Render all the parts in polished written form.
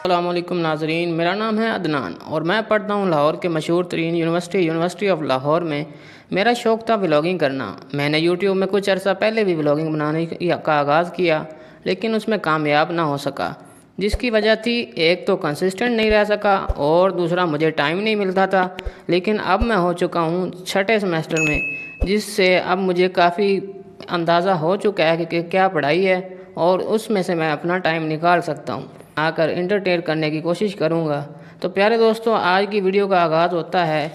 अस्सलाम वालेकुम नाजरीन, मेरा नाम है अदनान और मैं पढ़ता हूँ लाहौर के मशहूर तरीन यूनिवर्सिटी ऑफ लाहौर में। मेरा शौक़ था व्लॉगिंग करना। मैंने यूट्यूब में कुछ अर्सा पहले भी व्लॉगिंग बनाने का आगाज़ किया, लेकिन उसमें कामयाब ना हो सका। जिसकी वजह थी, एक तो कंसिस्टेंट नहीं रह सका और दूसरा मुझे टाइम नहीं मिलता था। लेकिन अब मैं हो चुका हूँ छठे सेमेस्टर में, जिससे अब मुझे काफ़ी अंदाज़ा हो चुका है कि क्या पढ़ाई है और उसमें से मैं अपना टाइम निकाल सकता हूँ। आकर इंटरटेन करने की कोशिश करूँगा। तो प्यारे दोस्तों, आज की वीडियो का आगाज़ होता है।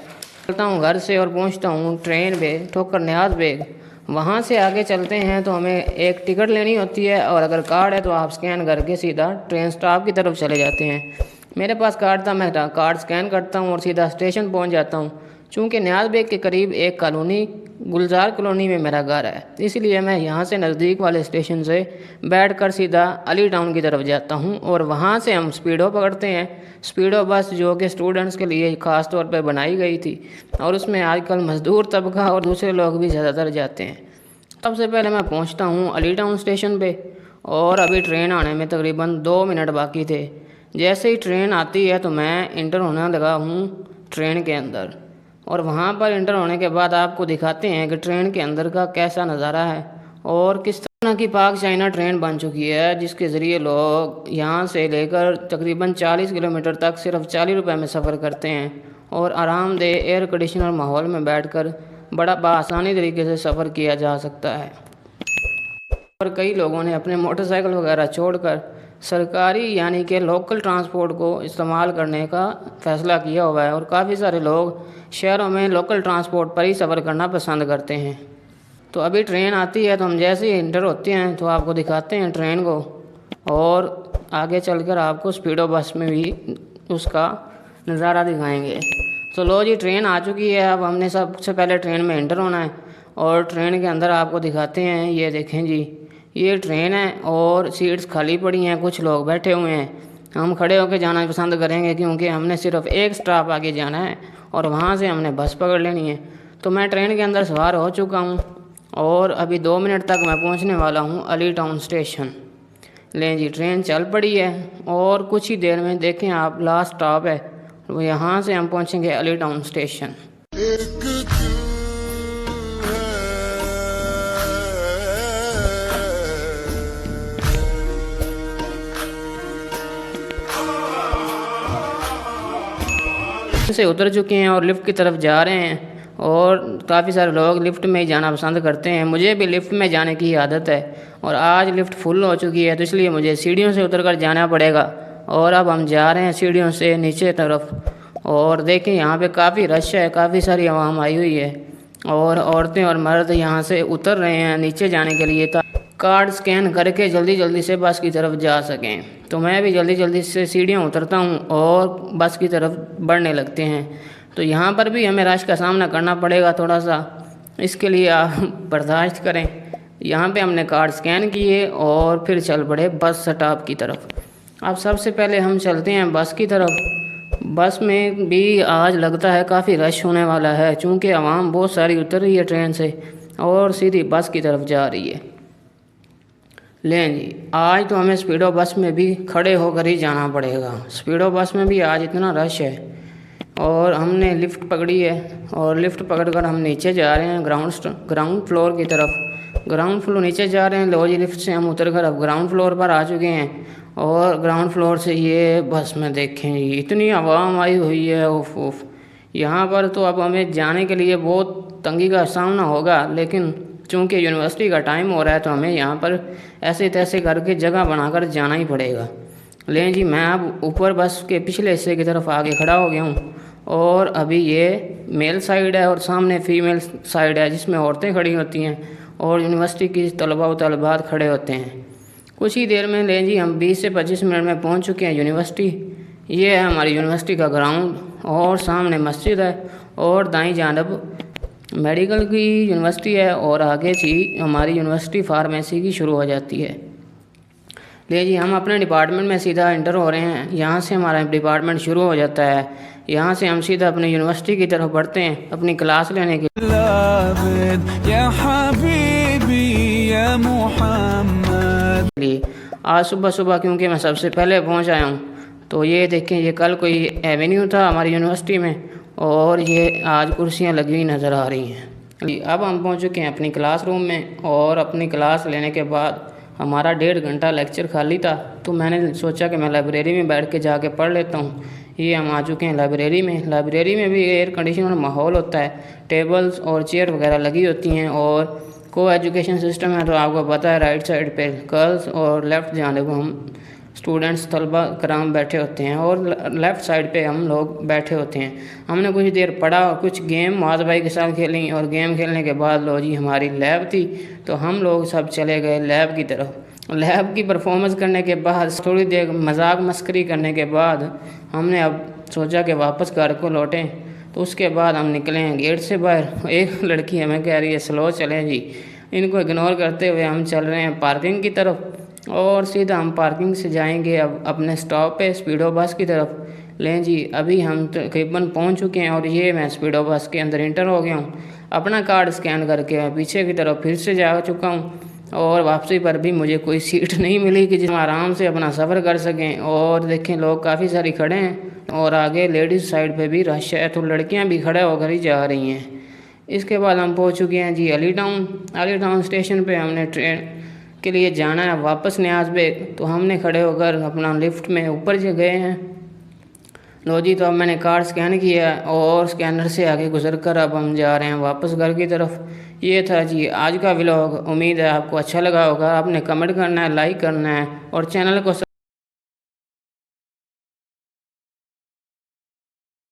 चलता हूँ घर से और पहुँचता हूँ ट्रेन पे ठोकर नियाज़ बेग। वहाँ से आगे चलते हैं तो हमें एक टिकट लेनी होती है और अगर कार्ड है तो आप स्कैन करके सीधा ट्रेन स्टॉप की तरफ चले जाते हैं। मेरे पास कार्ड था, मैं कार्ड स्कैन करता हूँ और सीधा स्टेशन पहुँच जाता हूँ। चूँकि नियाज़ बेग के करीब एक कॉलोनी गुलजार कॉलोनी में मेरा घर है, इसलिए मैं यहाँ से नज़दीक वाले स्टेशन से बैठकर सीधा अली टाउन की तरफ जाता हूँ और वहाँ से हम स्पीडो पकड़ते हैं। स्पीडो बस जो कि स्टूडेंट्स के लिए ख़ास तौर पर बनाई गई थी और उसमें आजकल मज़दूर तबका और दूसरे लोग भी ज़्यादातर जाते हैं। सबसे पहले मैं पहुँचता हूँ अली टाउन स्टेशन पर और अभी ट्रेन आने में तकरीबन 2 मिनट बाकी थे। जैसे ही ट्रेन आती है तो मैं इंटर होने लगा हूँ ट्रेन के अंदर और वहाँ पर इंटर होने के बाद आपको दिखाते हैं कि ट्रेन के अंदर का कैसा नज़ारा है और किस तरह की पाक चाइना ट्रेन बन चुकी है, जिसके ज़रिए लोग यहाँ से लेकर तकरीबन 40 किलोमीटर तक सिर्फ 40 रुपये में सफ़र करते हैं और आरामदेह एयर कंडीशनर माहौल में बैठकर बड़ा बआसानी तरीके से सफ़र किया जा सकता है। और कई लोगों ने अपने मोटरसाइकिल वगैरह छोड़कर सरकारी यानी कि लोकल ट्रांसपोर्ट को इस्तेमाल करने का फ़ैसला किया हुआ है और काफ़ी सारे लोग शहरों में लोकल ट्रांसपोर्ट पर ही सफ़र करना पसंद करते हैं। तो अभी ट्रेन आती है तो हम जैसे ही इंटर होते हैं तो आपको दिखाते हैं ट्रेन को और आगे चलकर आपको स्पीडो बस में भी उसका नज़ारा दिखाएंगे। तो लो जी, ट्रेन आ चुकी है। अब हमने सबसे पहले ट्रेन में इंटर होना है और ट्रेन के अंदर आपको दिखाते हैं। ये देखें जी, ये ट्रेन है और सीट्स खाली पड़ी हैं, कुछ लोग बैठे हुए हैं। हम खड़े होकर जाना पसंद करेंगे क्योंकि हमने सिर्फ एक स्टॉप आगे जाना है और वहाँ से हमने बस पकड़ लेनी है। तो मैं ट्रेन के अंदर सवार हो चुका हूँ और अभी 2 मिनट तक मैं पहुँचने वाला हूँ अली टाउन स्टेशन। लें जी, ट्रेन चल पड़ी है और कुछ ही देर में देखें आप लास्ट स्टॉप है, वो यहाँ से हम पहुँचेंगे अली टाउन स्टेशन। से उतर चुके हैं और लिफ्ट की तरफ जा रहे हैं और काफ़ी सारे लोग लिफ्ट में ही जाना पसंद करते हैं। मुझे भी लिफ्ट में जाने की आदत है और आज लिफ्ट फुल हो चुकी है तो इसलिए मुझे सीढ़ियों से उतरकर जाना पड़ेगा। और अब हम जा रहे हैं सीढ़ियों से नीचे तरफ और देखें यहाँ पे काफ़ी रश है, काफ़ी सारी आवाम आई हुई है और औरतें और मर्द यहाँ से उतर रहे हैं नीचे जाने के लिए कार्ड स्कैन करके जल्दी जल्दी से बस की तरफ जा सकें। तो मैं भी जल्दी जल्दी से सीढ़ियाँ उतरता हूँ और बस की तरफ बढ़ने लगते हैं। तो यहाँ पर भी हमें रश का सामना करना पड़ेगा थोड़ा सा, इसके लिए आप बर्दाश्त करें। यहाँ पे हमने कार्ड स्कैन किए और फिर चल पड़े बस स्टॉप की तरफ। अब सबसे पहले हम चलते हैं बस की तरफ। बस में भी आज लगता है काफ़ी रश होने वाला है, चूँकि आवाम बहुत सारी उतर रही है ट्रेन से और सीधी बस की तरफ जा रही है। लें जी, आज तो हमें स्पीडो बस में भी खड़े होकर ही जाना पड़ेगा। स्पीडो बस में भी आज इतना रश है और हमने लिफ्ट पकड़ी है और लिफ्ट पकड़कर हम नीचे जा रहे हैं ग्राउंड फ्लोर की तरफ। ग्राउंड फ्लोर नीचे जा रहे हैं। लो जी, लिफ्ट से हम उतरकर अब ग्राउंड फ्लोर पर आ चुके हैं और ग्राउंड फ्लोर से ये बस में देखें जी इतनी आवाम आई हुई है। उफ उफ, यहाँ पर तो अब हमें जाने के लिए बहुत तंगी का सामना होगा, लेकिन चूँकि यूनिवर्सिटी का टाइम हो रहा है तो हमें यहाँ पर ऐसे तैसे करके जगह बनाकर जाना ही पड़ेगा। लें जी, मैं अब ऊपर बस के पिछले हिस्से की तरफ आगे खड़ा हो गया हूँ और अभी ये मेल साइड है और सामने फीमेल साइड है जिसमें औरतें खड़ी होती हैं और यूनिवर्सिटी की तलबा व तलबात खड़े होते हैं। कुछ ही देर में लें जी, हम 20 से 25 मिनट में पहुँच चुके हैं यूनिवर्सिटी। ये है हमारी यूनिवर्सिटी का ग्राउंड और सामने मस्जिद है और दाईं जानब मेडिकल की यूनिवर्सिटी है और आगे से हमारी यूनिवर्सिटी फार्मेसी की शुरू हो जाती है। ले जी, हम अपने डिपार्टमेंट में सीधा इंटर हो रहे हैं। यहाँ से हमारा डिपार्टमेंट शुरू हो जाता है। यहाँ से हम सीधा अपनी यूनिवर्सिटी की तरफ बढ़ते हैं अपनी क्लास लेने के लिए। आज सुबह सुबह क्योंकि मैं सबसे पहले पहुँच आया हूँ तो ये देखें, ये कल कोई एवेन्यू था हमारी यूनिवर्सिटी में और ये आज कुर्सियाँ लगी हुई नज़र आ रही हैं। अब हम पहुंच चुके हैं अपनी क्लासरूम में और अपनी क्लास लेने के बाद हमारा 1.5 घंटा लेक्चर खाली था, तो मैंने सोचा कि मैं लाइब्रेरी में बैठ के जाके पढ़ लेता हूँ। ये हम आ चुके हैं लाइब्रेरी में। लाइब्रेरी में भी एयर कंडीशनर माहौल होता है, टेबल्स और चेयर वगैरह लगी होती हैं और को एजुकेशन सिस्टम है। तो आपको पता है राइट साइड पे गर्ल्स और लेफ़्ट जानिब हम स्टूडेंट्स तलबा कराम बैठे होते हैं और लेफ़्ट साइड पे हम लोग बैठे होते हैं। हमने कुछ देर पढ़ा और कुछ गेम मुआज़ भाई के साथ खेली और गेम खेलने के बाद लो जी हमारी लैब थी, तो हम लोग सब चले गए लैब की तरफ। लैब की परफॉर्मेंस करने के बाद थोड़ी देर मजाक मस्करी करने के बाद हमने अब सोचा कि वापस घर को लौटें। तो उसके बाद हम निकले हैं गेट से बाहर। एक लड़की हमें कह रही है स्लो चलें जी। इनको इग्नोर करते हुए हम चल रहे हैं पार्किंग की तरफ और सीधा हम पार्किंग से जाएंगे अब अपने स्टॉप पे स्पीडो बस की तरफ। लें जी, अभी हम तकरीबन पहुंच चुके हैं और ये मैं स्पीडो बस के अंदर इंटर हो गया हूँ। अपना कार्ड स्कैन करके मैं पीछे की तरफ फिर से जा चुका हूँ और वापसी पर भी मुझे कोई सीट नहीं मिली कि जिसमें आराम से अपना सफ़र कर सकें। और देखें लोग काफ़ी सारी खड़े हैं और आगे लेडीज़ साइड पे भी रश है, तो लड़कियां भी खड़े होकर ही जा रही हैं। इसके बाद हम पहुंच चुके हैं जी अली टाउन स्टेशन पे। हमने ट्रेन के लिए जाना है वापस न्याज बेग, तो हमने खड़े होकर अपना लिफ्ट में ऊपर से गए हैं। लो जी, तो अब मैंने कार्ड स्कैन किया और स्कैनर से आगे गुजर कर अब हम जा रहे हैं वापस घर की तरफ। ये था जी आज का व्लॉग। उम्मीद है आपको अच्छा लगा होगा। आपने कमेंट करना है, लाइक करना है और चैनल को